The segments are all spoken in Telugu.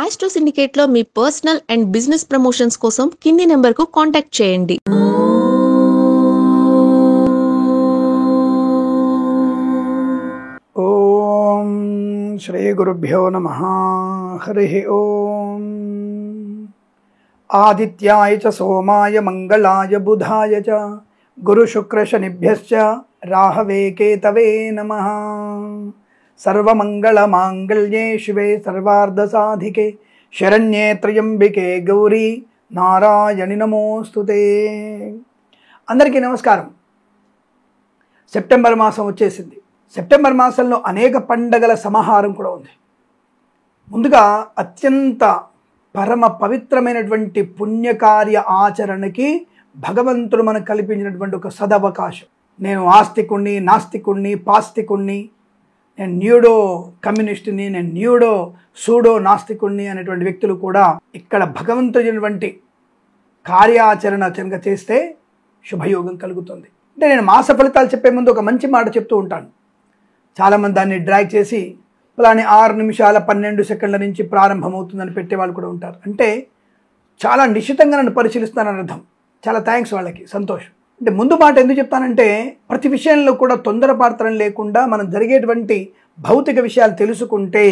ఆస్ట్రో సిండికేట్లో మీ పర్సనల్ అండ్ బిజినెస్ ప్రమోషన్స్ కోసం కింది నెంబర్కు కాంటాక్ట్ చేయండి. ఓం శ్రీ గురుభ్యో నమః. హరి ఓం. ఆదిత్యాయ చ సోమాయ మంగళాయ బుధాయ చ గురు శుక్ర శనిభ్యశ్చ రాహవే కేతవే నమః. సర్వమంగళ మాంగళ్యే శివే సర్వార్ధ సాధికే శరణ్యే త్రయంబికే గౌరీ నారాయణి నమోస్తుతే. అందరికీ నమస్కారం. సెప్టెంబర్ మాసం వచ్చేసింది. సెప్టెంబర్ మాసంలో అనేక పండగల సమాహారం కూడా ఉంది. ముందుగా అత్యంత పరమ పవిత్రమైనటువంటి పుణ్యకార్య ఆచరణకి భగవంతుడు మనకు కల్పించినటువంటి ఒక సదవకాశం. నేను ఆస్తికుణ్ణి, నాస్తికుణ్ణి, పాస్తికుణ్ణి, నేను న్యూడో కమ్యూనిస్టుని, నేను న్యూడో సూడో నాస్తికుణ్ణి అనేటువంటి వ్యక్తులు కూడా ఇక్కడ భగవంతుడినటువంటి కార్యాచరణ కనుక చేస్తే శుభయోగం కలుగుతుంది. అంటే నేను మాస ఫలితాలు చెప్పే ముందు ఒక మంచి మాట చెప్తూ ఉంటాను. చాలామంది దాన్ని డ్రాగ్ చేసి అలానే 6 నిమిషాల 12 సెకండ్ల నుంచి ప్రారంభమవుతుందని పెట్టేవాళ్ళు కూడా ఉంటారు. అంటే చాలా నిశ్చితంగా నన్ను పరిశీలిస్తానని అర్థం. చాలా థ్యాంక్స్ వాళ్ళకి, సంతోషం. అంటే ముందు మాట ఎందుకు చెప్తానంటే ప్రతి విషయంలో కూడా తొందరపాత్రం లేకుండా మనం జరిగేటువంటి భౌతిక విషయాలు తెలుసుకుంటే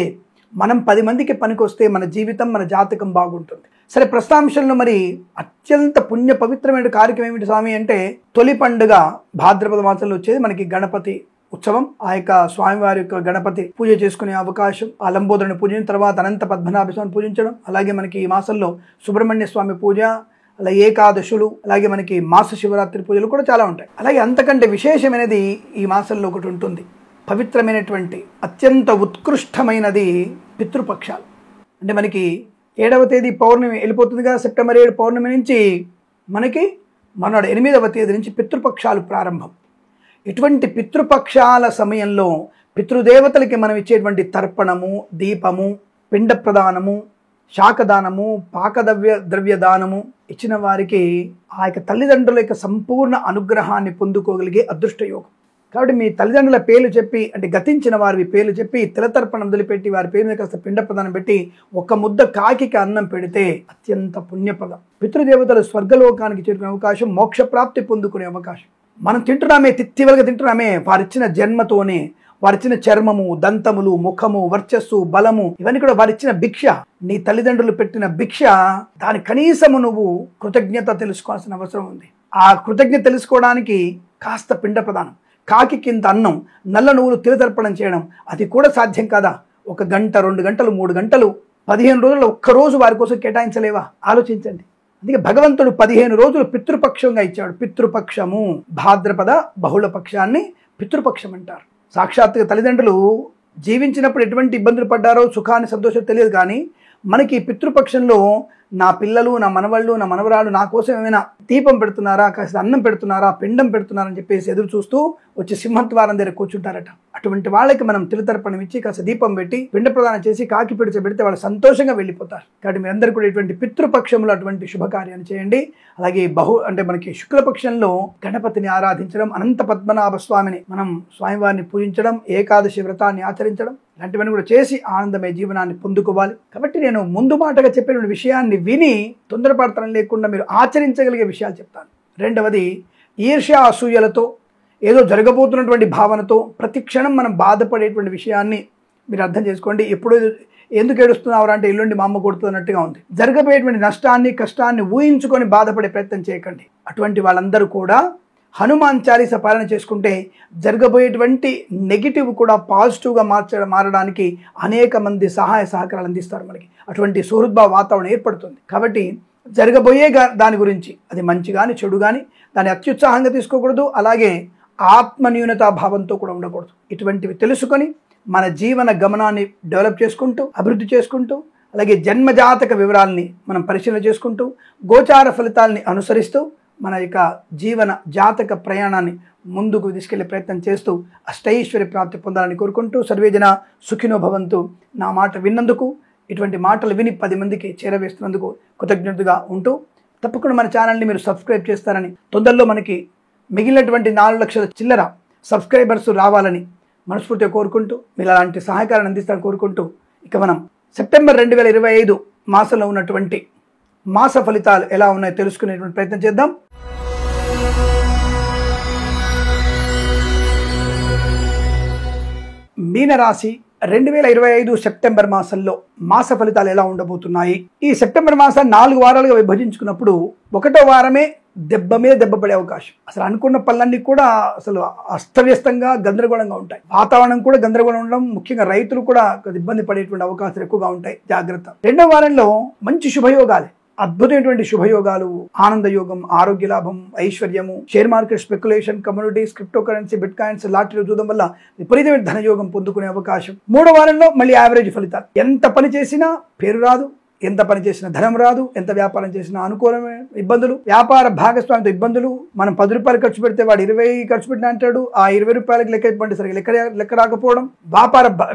మనం 10 మందికి పనికొస్తే మన జీవితం, మన జాతకం బాగుంటుంది. సరే, ప్రస్తుతాంశంలో మరి అత్యంత పుణ్య పవిత్రమైన కార్యక్రమం ఏమిటి స్వామి అంటే, తొలి పండుగ భాద్రపద మాసంలో వచ్చేది మనకి గణపతి ఉత్సవం. ఆ యొక్క స్వామివారి యొక్క గణపతి పూజ చేసుకునే అవకాశం, ఆ లంబోదరుని పూజించిన తర్వాత అనంత పద్మనాభ స్వామిని పూజించడం, అలాగే మనకి ఈ మాసంలో సుబ్రహ్మణ్య స్వామి పూజ, అలాగే ఏకాదశులు, అలాగే మనకి మాస శివరాత్రి పూజలు కూడా చాలా ఉంటాయి. అలాగే అంతకంటే విశేషమైనది ఈ మాసంలో ఒకటి ఉంటుంది. పవిత్రమైనటువంటి అత్యంత ఉత్కృష్టమైనది పితృపక్షాలు. అంటే మనకి 7వ తేదీ పౌర్ణమి వెళ్ళిపోతుంది కదా, సెప్టెంబర్ 7 పౌర్ణమి నుంచి మనకి మనాడు 8వ తేదీ నుంచి పితృపక్షాలు ప్రారంభం. ఇటువంటి పితృపక్షాల సమయంలో పితృదేవతలకి మనం ఇచ్చేటువంటి తర్పణము, దీపము, పిండ ప్రదానము, శాకదానము, ద్రవ్య దానము ఇచ్చిన వారికి ఆ యొక్క తల్లిదండ్రుల యొక్క సంపూర్ణ అనుగ్రహాన్ని పొందుకోగలిగే అదృష్ట యోగం. కాబట్టి మీ తల్లిదండ్రుల పేర్లు చెప్పి, అంటే గతించిన వారి పేర్లు చెప్పి తిలతర్పణం వదిలిపెట్టి వారి పేరు మీద కాస్త పిండ ప్రదానం పెట్టి ఒక ముద్ద కాకి అన్నం పెడితే అత్యంత పుణ్యప్రదం. పితృదేవతలు స్వర్గలోకానికి చేరుకునే అవకాశం, మోక్షప్రాప్తి పొందుకునే అవకాశం. మనం తింటున్నామే, తిత్తివలుగా తింటున్నామే, వారిచ్చిన జన్మతోనే, వారిచ్చిన చర్మము, దంతములు, ముఖము, వర్చస్సు, బలము, ఇవన్నీ కూడా వారిచ్చిన భిక్ష. నీ తల్లిదండ్రులు పెట్టిన భిక్ష, దాని కనీసము నువ్వు కృతజ్ఞత తెలుసుకోవాల్సిన అవసరం ఉంది. ఆ కృతజ్ఞత తెలుసుకోవడానికి కాస్త పిండ ప్రదానం, కాకి కింద అన్నం, నల్ల నువ్వులు తిలతర్పణం చేయడం, అది కూడా సాధ్యం కాదా? 1 గంట, 2 గంటలు, 3 గంటలు, 15 రోజుల్లో ఒక్కరోజు వారి కోసం కేటాయించలేవా? ఆలోచించండి. అందుకే భగవంతుడు 15 రోజులు పితృపక్షంగా ఇచ్చాడు. పితృపక్షము, భాద్రపద బహుళ పక్షాన్ని పితృపక్షం అంటారు. సాక్షాత్తుగా తల్లిదండ్రులు జీవించినప్పుడు ఎటువంటి ఇబ్బందులు పడ్డారో, సుఖాన్ని సంతోషం తెలియదు. కానీ మనకి పితృపక్షంలో నా పిల్లలు, నా మనవాళ్ళు, నా మనవరాలు నా కోసం ఏమైనా దీపం పెడుతున్నారా, కాస్త అన్నం పెడుతున్నారా, పిండం పెడుతున్నారని చెప్పేసి ఎదురు చూస్తూ వచ్చి సింహద్వారం దగ్గర కూర్చుంటారట. అటువంటి వాళ్ళకి మనం తిలతర్పణం ఇచ్చి కాస్త దీపం పెట్టి పిండ ప్రదానం చేసి కాకి పెడితే వాళ్ళు సంతోషంగా వెళ్ళిపోతారు. కాబట్టి మీరందరూ కూడా ఇటువంటి పితృపక్షంలో అటువంటి శుభకార్యాన్ని చేయండి. అలాగే అంటే మనకి శుక్లపక్షంలో గణపతిని ఆరాధించడం, అనంత పద్మనాభ స్వామిని మనం స్వామివారిని పూజించడం, ఏకాదశి వ్రతాన్ని ఆచరించడం, ఇలాంటివన్నీ కూడా చేసి ఆనందమయ జీవనాన్ని పొందుకోవాలి. కాబట్టి నేను ముందు మాటగా చెప్పిన విషయాన్ని విని తొందరపడతనం లేకుండా మీరు ఆచరించగలిగే విషయాలు చెప్తాను. రెండవది, ఈర్ష్య అసూయలతో ఏదో జరగబోతున్నటువంటి భావనతో ప్రతి క్షణం మనం బాధపడేటువంటి విషయాన్ని మీరు అర్థం చేసుకోండి. ఎప్పుడు ఎందుకు ఏడుస్తున్నావు అంటే ఎల్లుండి మా అమ్మ కొడుతున్నట్టుగా ఉంది. జరగబోయేటువంటి నష్టాన్ని, కష్టాన్ని ఊహించుకొని బాధపడే ప్రయత్నం చేయకండి. అటువంటి వాళ్ళందరూ కూడా హనుమాన్ చాలీస పాలన చేసుకుంటే జరగబోయేటువంటి నెగిటివ్ కూడా పాజిటివ్గా మారడానికి అనేక మంది సహాయ సహకారాలు అందిస్తారు మనకి. అటువంటి సుహృద్భావ వాతావరణం ఏర్పడుతుంది. కాబట్టి జరగబోయే దాని గురించి, అది మంచి కానీ చెడు కానీ, దాన్ని అత్యుత్సాహంగా తీసుకోకూడదు. అలాగే ఆత్మన్యూనతా భావంతో కూడా ఉండకూడదు. ఇటువంటివి తెలుసుకొని మన జీవన గమనాన్ని డెవలప్ చేసుకుంటూ, అభివృద్ధి చేసుకుంటూ, అలాగే జన్మజాతక వివరాలని మనం పరిశీలన చేసుకుంటూ, గోచార ఫలితాలని అనుసరిస్తూ మన యొక్క జీవన జాతక ప్రయాణాన్ని ముందుకు తీసుకెళ్లే ప్రయత్నం చేస్తూ అష్టైశ్వర్య ప్రాప్తి పొందాలని కోరుకుంటూ, సర్వేజన సుఖినో భవంతు. నా మాట విన్నందుకు, ఇటువంటి మాటలు విని 10 మందికి చేరవేస్తున్నందుకు కృతజ్ఞతగా ఉంటూ, తప్పకుండా మన ఛానల్ని మీరు సబ్స్క్రైబ్ చేస్తారని, తొందరలో మనకి మిగిలినటువంటి 4 లక్షల చిల్లర సబ్స్క్రైబర్స్ రావాలని మనస్ఫూర్తిగా కోరుకుంటూ, మీరు అలాంటి సహకారాన్ని అందిస్తారని కోరుకుంటూ, ఇక మనం సెప్టెంబర్ 2025 మాసంలో ఉన్నటువంటి మాస ఫలితాలు ఎలా ఉన్నాయో తెలుసుకునేటువంటి ప్రయత్నం చేద్దాం. మీనరాశి 2025 సెప్టెంబర్ మాసంలో మాస ఫలితాలు ఎలా ఉండబోతున్నాయి? ఈ సెప్టెంబర్ మాసాన్ని 4 వారాలుగా విభజించుకున్నప్పుడు 1వ వారమే దెబ్బ మీద దెబ్బ పడే అవకాశం. అసలు అనుకున్న పనులన్నీ కూడా అసలు అస్తవ్యస్తంగా గందరగోళంగా ఉంటాయి. వాతావరణం కూడా గందరగోళం ఉండడం, ముఖ్యంగా రైతులు కూడా ఇబ్బంది పడేటువంటి అవకాశాలు ఎక్కువగా ఉంటాయి. జాగ్రత్త. 2వ వారంలో మంచి శుభయోగాలే, అద్భుతమైనటువంటి శుభయోగాలు, ఆనంద యోగం, ఆరోగ్య లాభం, ఐశ్వర్యము, share market speculation, communities, crypto currency, bit coins, lottery చూడడం వల్ల విపరీతమైన ధనయోగం పొందుకునే అవకాశం. 3వ వారంలో మళ్ళీ యావరేజ్ ఫలితాలు. ఎంత పని చేసినా పేరు రాదు, ఎంత పని చేసినా ధనం రాదు, ఎంత వ్యాపారం చేసినా అనుకూలమైన ఇబ్బందులు, వ్యాపార భాగస్వామితో ఇబ్బందులు. మనం 10 రూపాయలు ఖర్చు పెడితే వాడు 20 ఖర్చు పెట్టిన అంటాడు. ఆ 20 రూపాయలకి లెక్క ఇవ్వండి, సరిగ్గా లెక్క రాకపోవడం.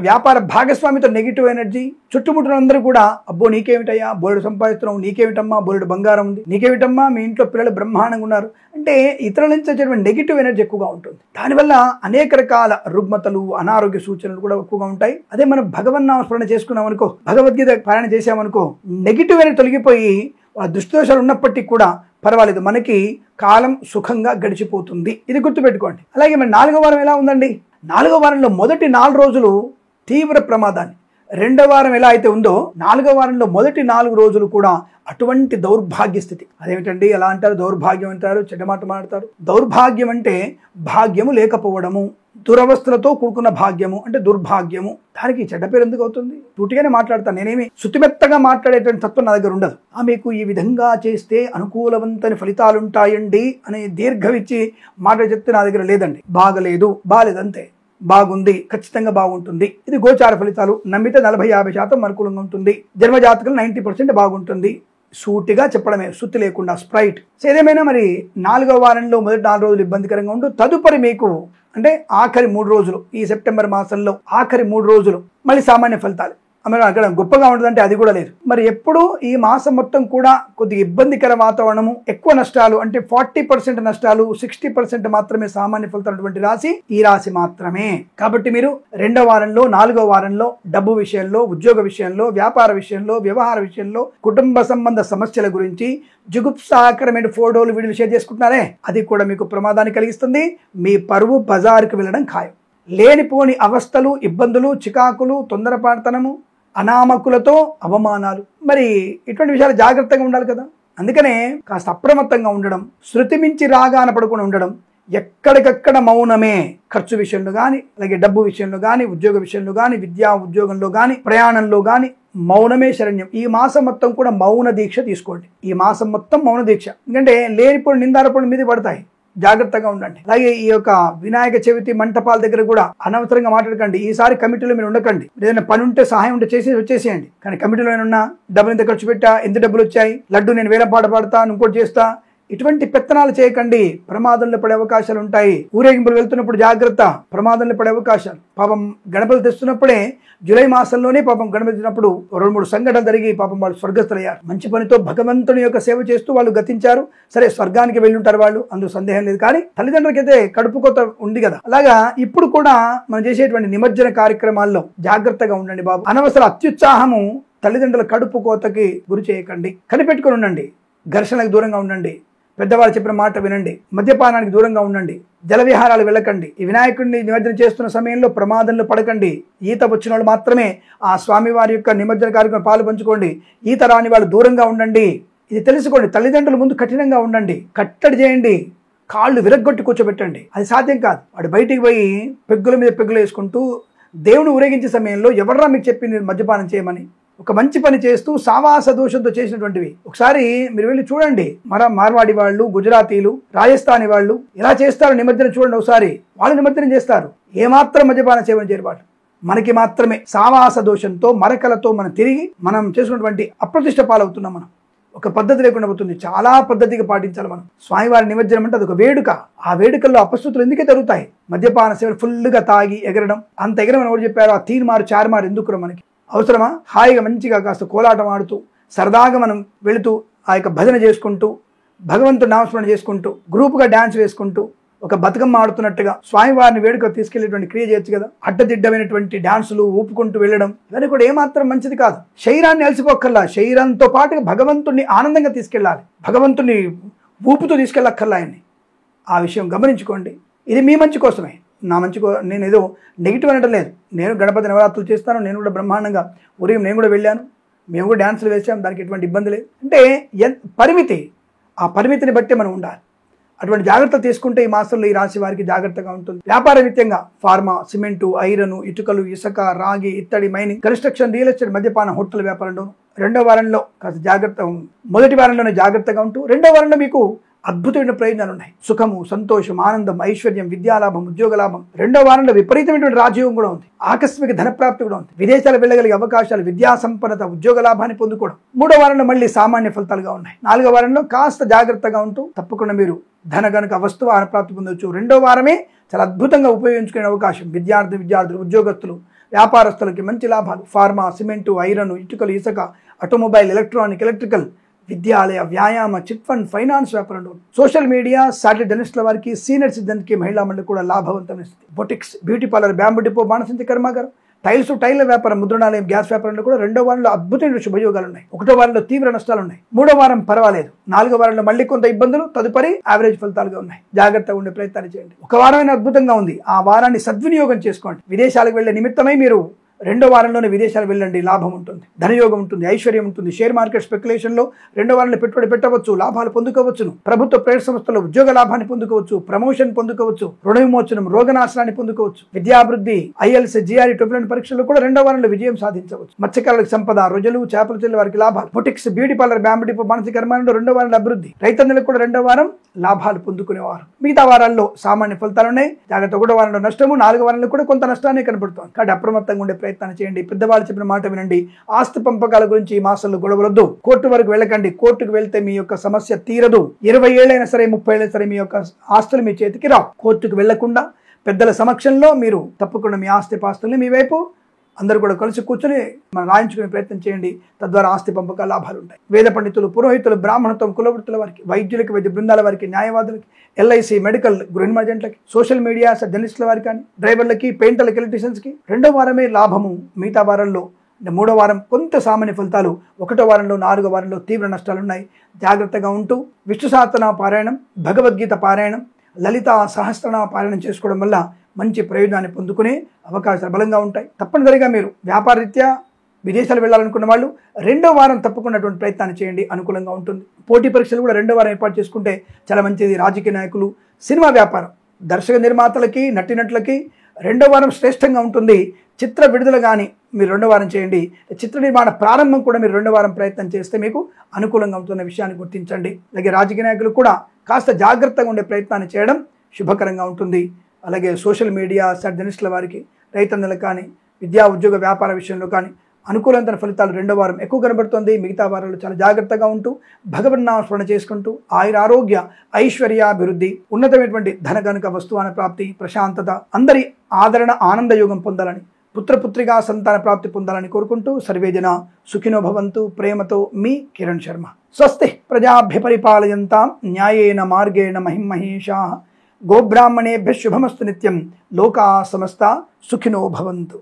వ్యాపార భాగస్వామితో నెగిటివ్ ఎనర్జీ. చుట్టుముట్టిన అందరూ కూడా అబ్బో నీకేమిటయ్యా, బోలెడు సంపాదిస్తున్నావు, నీకేమిటమ్మా, బోలెడు బంగారం ఉంది, నీకేమిటమ్మా, మీ ఇంట్లో పిల్లలు బ్రహ్మాండంగా ఉన్నారు అంటే ఇతరుల నుంచి వచ్చేటువంటి నెగిటివ్ ఎనర్జీ ఎక్కువగా ఉంటుంది. దానివల్ల అనేక రకాల రుగ్మతలు, అనారోగ్య సూచనలు కూడా ఎక్కువగా ఉంటాయి. అదే మనం భగవన్నామస్మరణ చేసుకున్నాం అనుకో, భగవద్గీత పారాయణ చేసామనుకో, నెగిటివ్ ఎనర్జీ తొలగిపోయి వాళ్ళ దుష్టదోషాలు ఉన్నప్పటికీ కూడా పర్వాలేదు, మనకి కాలం సుఖంగా గడిచిపోతుంది. ఇది గుర్తుపెట్టుకోండి. అలాగే మరి 4వ వారం ఎలా ఉందండి? 4వ వారంలో మొదటి 4 రోజులు తీవ్ర ప్రమాదాన్ని, 2వ వారం ఎలా అయితే ఉందో 4వ వారంలో మొదటి 4 రోజులు కూడా అటువంటి దౌర్భాగ్య స్థితి. అదేమిటండి ఎలా అంటారు? దౌర్భాగ్యం అంటారు, చెడ్డమాట మాట్లాడతారు. దౌర్భాగ్యం అంటే భాగ్యము లేకపోవడము, దురవస్థలతో కూడుకున్న భాగ్యము అంటే దుర్భాగ్యము. దానికి చెడ్డ పేరు ఎందుకు అవుతుంది? సూటిగానే మాట్లాడతాను, నేనేమి శుతిమెత్తగా మాట్లాడేటువంటి తత్వం నా దగ్గర ఉండదు. మీకు ఈ విధంగా చేస్తే అనుకూలవంతమైన ఫలితాలు ఉంటాయండి అని దీర్ఘమిచ్చి మాట చెప్తే నా దగ్గర లేదండి. బాగలేదు, బాలేదంతే. బాగుంది, ఖచ్చితంగా బాగుంటుంది. ఇది గోచార ఫలితాలు. నమ్మితే 40-50% అనుకూలంగా ఉంటుంది. జన్మజాతకులు 90% బాగుంటుంది. సూటిగా చెప్పడమే, సుత్తి లేకుండా, స్ప్రైట్. ఏదేమైనా మరి 4వ వారంలో మొదటి 4 రోజులు ఇబ్బందికరంగా ఉండు. తదుపరి మీకు అంటే ఆఖరి 3 రోజులు, ఈ సెప్టెంబర్ మాసంలో ఆఖరి 3 రోజులు మళ్ళీ సామాన్య ఫలితాలు. మరి అక్కడ గొప్పగా ఉండదంటే అది కూడా లేదు. మరి ఎప్పుడు ఈ మాసం మొత్తం కూడా కొద్దిగా ఇబ్బందికర వాతావరణము, ఎక్కువ నష్టాలు అంటే 40% నష్టాలు, 60% మాత్రమే సామాన్య ఫలితాలటువంటి రాశి ఈ రాశి మాత్రమే. కాబట్టి మీరు 2వ వారంలో, 4వ వారంలో డబ్బు విషయంలో, ఉద్యోగ విషయంలో, వ్యాపార విషయంలో, వ్యవహార విషయంలో, కుటుంబ సంబంధ సమస్యల గురించి జుగుప్సాకరమైన ఫోటోలు వీడియోలు షేర్ చేసుకుంటున్నారే, అది కూడా మీకు ప్రమాదాన్ని కలిగిస్తుంది. మీ పరువు బజారుకు వెళ్ళడం ఖాయం. లేనిపోని అవస్థలు, ఇబ్బందులు, చికాకులు, తొందరపాటుతనము, అనామకులతో అవమానాలు. మరి ఇటువంటి విషయాలు జాగ్రత్తగా ఉండాలి కదా. అందుకనే కాస్త అప్రమత్తంగా ఉండడం, శృతి మించి రాగాన పడుకుని ఉండడం, ఎక్కడికక్కడ మౌనమే. ఖర్చు విషయంలో కానీ, అలాగే డబ్బు విషయంలో కానీ, ఉద్యోగ విషయంలో కానీ, విద్యా ఉద్యోగంలో కానీ, ప్రయాణంలో కానీ మౌనమే శరణ్యం. ఈ మాసం మొత్తం కూడా మౌన దీక్ష తీసుకోండి. ఈ మాసం మొత్తం మౌన దీక్ష. ఎందుకంటే లేనిపోయిన నిందారోపణలు మీద పడతాయి, జాగ్రత్తగా ఉండండి. అలాగే ఈ యొక్క వినాయక చవితి మంటపాల దగ్గర కూడా అనవసరంగా మాట్లాడకండి. ఈసారి కమిటీలో మీరు ఉండకండి. ఏదైనా పని ఉంటే, సహాయం ఉంటే వచ్చేసేయండి. కానీ కమిటీలో ఏమన్నా డబ్బులు ఎంత ఖర్చు పెట్టా, ఎంత డబ్బులు వచ్చాయి, లడ్డు నేను వేరే పాట పాడతా, ఇంకోటి చేస్తా, ఇటువంటి పెత్తనాలు చేయకండి. ప్రమాదంలో పడే అవకాశాలు ఉంటాయి. ఊరేగింపులు వెళ్తున్నప్పుడు జాగ్రత్త, ప్రమాదంలో పడే అవకాశాలు. పాపం గణపతి తెస్తున్నప్పుడే జూలై మాసంలోనే పాపం గణపతి తెచ్చినప్పుడు 2-3 సంఘటనలు జరిగి పాపం వాళ్ళు స్వర్గస్థులయ్యారు. మంచి పనితో భగవంతుని యొక్క సేవ చేస్తూ వాళ్ళు గతించారు. సరే, స్వర్గానికి వెళ్ళి ఉంటారు వాళ్ళు, అందులో సందేహం లేదు. కానీ తల్లిదండ్రులకైతే కడుపు కోత ఉంది కదా. అలాగా ఇప్పుడు కూడా మనం చేసేటువంటి నిమజ్జన కార్యక్రమాల్లో జాగ్రత్తగా ఉండండి బాబు. అనవసర అత్యుత్సాహము తల్లిదండ్రుల కడుపు కోతకి గురి చేయకండి. కనిపెట్టుకుని ఉండండి. ఘర్షణలకు దూరంగా ఉండండి. పెద్దవాళ్ళు చెప్పిన మాట వినండి. మద్యపానానికి దూరంగా ఉండండి. జల విహారాలు వెళ్ళకండి. ఈ వినాయకుడిని నిమజ్జనం చేస్తున్న సమయంలో ప్రమాదంలో పడకండి. ఈత వచ్చిన వాళ్ళు మాత్రమే ఆ స్వామివారి యొక్క నిమజ్జన కార్యక్రమం పాలు పంచుకోండి. ఈత రాని వాళ్ళు దూరంగా ఉండండి. ఇది తెలుసుకోండి. తల్లిదండ్రుల ముందు కఠినంగా ఉండండి, కట్టడి చేయండి, కాళ్ళు విరగ్గొట్టి కూర్చోబెట్టండి. అది సాధ్యం కాదు. వాడు బయటికి పోయి పెగ్గుల మీద పెగ్గులు వేసుకుంటూ దేవుని ఊరేగించే సమయంలో ఎవర్రా మీకు చెప్పింది మద్యపానం చేయమని? ఒక మంచి పని చేస్తూ సావాస దోషంతో చేసినటువంటివి ఒకసారి మీరు వెళ్ళి చూడండి. మార్వాడి వాళ్ళు, గుజరాతీలు, రాజస్థానీ వాళ్ళు ఎలా చేస్తారు నిమజ్జనం చూడండి ఒకసారి. వాళ్ళు నిమజ్జనం చేస్తారు. ఏమాత్రం మద్యపానం చేయమని చేయరు వాళ్ళు. మనకి మాత్రమే సావాస దోషంతో, మరకలతో మనం తిరిగి మనం చేసుకున్నటువంటి అప్రతిష్ట పాలవుతున్నాం. మనం ఒక పద్ధతి లేకుండా పోతుంది. చాలా పద్ధతిగా పాటించాలి మనం. స్వామివారి నిమజ్జనం అంటే అదొక వేడుక. ఆ వేడుకల్లో అపశృతులు ఎందుకే జరుగుతాయి? మద్యపాన సేవలు ఫుల్గా తాగి ఎగరడం. అంత ఎగరమని ఎవరు చెప్పారు? ఆ 3 మారు 4 మారు ఎందుకు మనకి అవసరమా? హాయిగా మంచిగా కాస్త కోలాటం ఆడుతూ సరదాగా మనం వెళుతూ ఆ యొక్క భజన చేసుకుంటూ భగవంతుడు నామస్మరణ చేసుకుంటూ గ్రూపుగా డ్యాన్స్ వేసుకుంటూ ఒక బతుకమ్మ ఆడుతున్నట్టుగా స్వామివారిని వేడుక తీసుకెళ్లేటువంటి క్రియ చేయొచ్చు కదా. అడ్డదిడ్డమైనటువంటి డాన్సులు ఊపుకుంటూ వెళ్ళడం ఇవన్నీ కూడా ఏమాత్రం మంచిది కాదు. శరీరాన్ని అలసిపోక్కర్లా, శరీరంతో పాటుగా భగవంతుణ్ణి ఆనందంగా తీసుకెళ్ళాలి, భగవంతుని ఊపుతూ తీసుకెళ్ళక్కర్లా ఆయన్ని. ఆ విషయం గమనించుకోండి. ఇది మీ మంచి కోసమే, నా మంచి నేను ఏదో నెగిటివ్ అనడం లేదు. నేను గణపతి నవరాత్రులు చేస్తాను, నేను కూడా బ్రహ్మాండంగా ఉదయం నేను కూడా వెళ్ళాను, మేము కూడా డ్యాన్సులు వేసాం, దానికి ఎటువంటి ఇబ్బంది లేదు. అంటే పరిమితి, ఆ పరిమితిని బట్టే మనం ఉండాలి. అటువంటి జాగ్రత్తలు తీసుకుంటే ఈ మాసంలో ఈ రాశి వారికి జాగ్రత్తగా ఉంటుంది. వ్యాపార రీత్యంగా ఫార్మా, సిమెంటు, ఐరన్, ఇటుకలు, ఇసుక, రాగి, ఇత్తడి, మైనింగ్, కన్స్ట్రక్షన్, రియల్ ఎస్టేట్, మద్యపాన, హోటల్ వ్యాపారంలో రెండో వారంలో కాస్త జాగ్రత్త, మొదటి వారంలోనే జాగ్రత్తగా ఉంటూ రెండో వారంలో మీకు అద్భుతమైన ప్రయోజనాలు ఉన్నాయి. సుఖము, సంతోషం, ఆనందం, ఐశ్వర్యం, విద్యాలాభం, ఉద్యోగ లాభం. రెండో వారంలో విపరీతమైనటువంటి రాజయోగం కూడా ఉంది. ఆకస్మిక ధనప్రాప్తి కూడా ఉంది. విదేశాలు వెళ్ళగలిగే అవకాశాలు, విద్యా సంపన్నత, ఉద్యోగ లాభాన్ని పొందుకోవడం. మూడో వారంలో మళ్ళీ సామాన్య ఫలితాలుగా ఉన్నాయి. నాలుగో వారంలో కాస్త జాగ్రత్తగా ఉంటూ తప్పకుండా మీరు ధన గనుక వస్తువు ప్రాప్తి పొందవచ్చు. రెండో వారమే చాలా అద్భుతంగా ఉపయోగించుకునే అవకాశం. విద్యార్థులు, ఉద్యోగస్తులు, వ్యాపారస్తులకి మంచి లాభాలు. ఫార్మా, సిమెంటు, ఐరన్, ఇటుకలు, ఇసుక, ఆటోమొబైల్, ఎలక్ట్రికల్, విద్యాలయ, వ్యాయామ, చిట్ ఫండ్, ఫైనాన్స్ వ్యాపారంలో, సోషల్ మీడియా, సాటిలైట్ జర్నలిస్టుల వారికి, సీనియర్ సిటిజన్కి, మహిళా మండలి కూడా లాభవంతమైన స్థితి. Boutiques, beauty parlour, bamboo depot, బాణసంచి కర్మాగారం, టైల్ల వ్యాపారం, ముద్రణాలయం, గ్యాస్ వ్యాపారంలో కూడా రెండో వారంలో అద్భుతమైన శుభయోగాలు ఉన్నాయి. ఒకటో వారంలో తీవ్ర నష్టాలు ఉన్నాయి. మూడో వారం పర్వాలేదు. నాలుగో వారంలో మళ్ళీ కొంత ఇబ్బందులు, తదుపరి యావరేజ్ ఫలితాలుగా ఉన్నాయి. జాగ్రత్తగా ఉండే ప్రయత్నాలు చేయండి. ఒక వారమైన అద్భుతంగా ఉంది, ఆ వారాన్ని సద్వినియోగం చేసుకోండి. విదేశాలకు వెళ్లే నిమిత్తమై మీరు రెండో వారంలోనే విదేశాలు వెళ్ళండి, లాభం ఉంటుంది, ధనయోగం ఉంటుంది, ఐశ్వర్యం ఉంటుంది. షేర్ మార్కెట్ స్పెక్యులేషన్లో రెండో వారంలో పెట్టుబడి పెట్టవచ్చు, లాభాలు పొందుకోవచ్చును. ప్రభుత్వ ప్రైవేట్ సంస్థల్లో ఉద్యోగ లాభాన్ని పొందుకోవచ్చు, ప్రమోషన్ పొందుకోవచ్చు, రుణ విమోచనం, రోగనాశనాన్ని పొందుకోవచ్చు. విద్యాభివృద్ధి, ఐఎల్స్, జిఆర్ఈ టోపులను పరీక్షల్లో కూడా రెండో వారంలో విజయం సాధించవచ్చు. మత్స్యకారులకు సంపద, రొయ్యలు, చేపల చెల్లి వారికి లాభాలు. Boutiques, beauty parlour, bamboo depot, మానసిక కర్మాలలో రెండో వారంలో అభివృద్ధి. రైతన్నులకు కూడా రెండో వారం లాభాలు పొందుకునేవారు. మిగతా వారాల్లో సామాన్య ఫలితాలు ఉన్నాయి. జాగ్రత్త. ఒకటో వారంలో నష్టము, నాలుగో వారంలో కూడా కొంత నష్టాన్ని కనబడుతుంది. కాబట్టి అప్రమత్తంగా ఉండే ప్రయత్నాన్ని చేయండి. పెద్దవాళ్ళు చెప్పిన మాట వినండి. ఆస్తి పంపకాల గురించి ఈ మాసంలో గొడవలొద్దు. కోర్టు వరకు వెళ్ళకండి. కోర్టుకు వెళ్తే మీ యొక్క సమస్య తీరదు. 20 ఏళ్ళైనా సరే, 30 ఏళ్ళైనా సరే మీ యొక్క ఆస్తులు మీ చేతికి రావు. కోర్టుకు వెళ్లకుండా పెద్దల సమక్షంలో మీరు తప్పకుండా మీ ఆస్తి పాస్తుల్ని మీ వైపు అందరూ కూడా కలిసి కూర్చొని మనం రాయించుకునే ప్రయత్నం చేయండి. తద్వారా ఆస్తి పంపకాల లాభాలు ఉంటాయి. వేద పండితులు, పురోహితులు, బ్రాహ్మణత్వం, కులవృత్తుల వారికి, వైద్యులకి, వైద్య బృందాల వారికి, న్యాయవాదులకి, ఎల్ఐసి, మెడికల్, గృహ నిర్మాణాలకి, సోషల్ మీడియా జర్నలిస్టుల వారికి కానీ, డ్రైవర్లకి, పెయింటర్లకి, ఎలక్ట్రీషియన్స్కి రెండో వారమే లాభము. మిగతా వారంలో మూడో వారం కొంత సామాన్య ఫలితాలు, ఒకటో వారంలో, నాలుగో వారంలో తీవ్ర నష్టాలు ఉన్నాయి. జాగ్రత్తగా ఉంటూ విష్ణు సహస్రనామ పారాయణం, భగవద్గీత పారాయణం, లలిత సహస్రనామ పారాయణం చేసుకోవడం వల్ల మంచి ప్రయోజనాన్ని పొందుకునే అవకాశాలు బలంగా ఉంటాయి. తప్పనిసరిగా మీరు వ్యాపార రీత్యా విదేశాలు వెళ్ళాలనుకున్న వాళ్ళు రెండో వారం తప్పకున్నటువంటి ప్రయత్నాన్ని చేయండి, అనుకూలంగా ఉంటుంది. పోటీ పరీక్షలు కూడా రెండో వారం ఏర్పాటు చేసుకుంటే చాలా మంచిది. రాజకీయ నాయకులు, సినిమా వ్యాపారం, దర్శక నిర్మాతలకి, నటినట్లకి రెండో వారం శ్రేష్టంగా ఉంటుంది. చిత్ర విడుదల కానీ మీరు రెండో వారం చేయండి. చిత్ర నిర్మాణ ప్రారంభం కూడా మీరు రెండో వారం ప్రయత్నం చేస్తే మీకు అనుకూలంగా ఉంటున్న విషయాన్ని గుర్తించండి. అలాగే రాజకీయ నాయకులు కూడా కాస్త జాగ్రత్తగా ఉండే ప్రయత్నాన్ని చేయడం శుభకరంగా ఉంటుంది. అలాగే సోషల్ మీడియా జర్నలిస్టుల వారికి, రైతన్నులకు కానీ, విద్యా, ఉద్యోగ, వ్యాపార విషయంలో కానీ అనుకూలమైన ఫలితాలు రెండో వారం ఎక్కువ కనబడుతుంది. మిగతా వారాలు చాలా జాగ్రత్తగా ఉంటూ భగవన్నామ స్మరణ చేసుకుంటూ ఆయురారోగ్య, ఐశ్వర్యాభివృద్ధి, ఉన్నతమైనటువంటి ధన గనుక వస్తువాన ప్రాప్తి, ప్రశాంతత, అందరి ఆదరణ, ఆనందయోగం పొందాలని, పుత్రపుత్రిగా సంతాన ప్రాప్తి పొందాలని కోరుకుంటూ సర్వేజన సుఖినో భవంతు. ప్రేమతో మీ కిరణ్ శర్మ. స్వస్తి ప్రజాభ్య పరిపాలయంతాం న్యాయేన మార్గేణ మహిమహేషాః. గోబ్రాహ్మణేభ్యః శుభమస్తు నిత్యం. లోకా సమస్తా సుఖినో భవంతు.